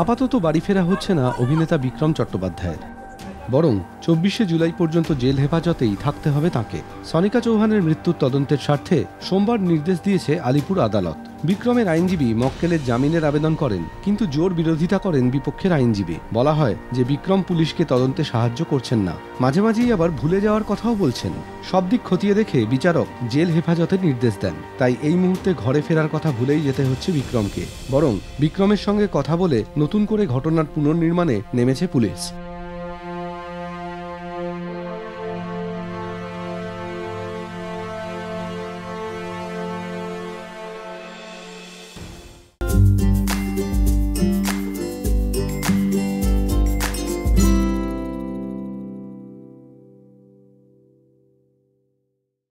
আপাতত বাড়ি ফেরা হচ্ছে না অভিনেতা বিক্রম চট্টোপাধ্যায়ের, বরং 24শে জুলাই পর্যন্ত জেল হেফাজতেই থাকতে হবে তাঁকে। সনিকা চৌহানের মৃত্যুর তদন্তের স্বার্থে সোমবার নির্দেশ দিয়েছে আলিপুর আদালত। বিক্রমের আইনজীবী মক্কেলের জামিনের আবেদন করেন, কিন্তু জোর বিরোধিতা করেন বিপক্ষের আইনজীবী। বলা হয় যে বিক্রম পুলিশকে তদন্তে সাহায্য করছেন না, মাঝে মাঝেই আবার ভুলে যাওয়ার কথাও বলছেন। সব দিক খতিয়ে দেখে বিচারক জেল হেফাজতের নির্দেশ দেন। তাই এই মুহূর্তে ঘরে ফেরার কথা ভুলেই যেতে হচ্ছে বিক্রমকে, বরং বিক্রমের সঙ্গে কথা বলে নতুন করে ঘটনার পুনর্নির্মাণে নেমেছে পুলিশ।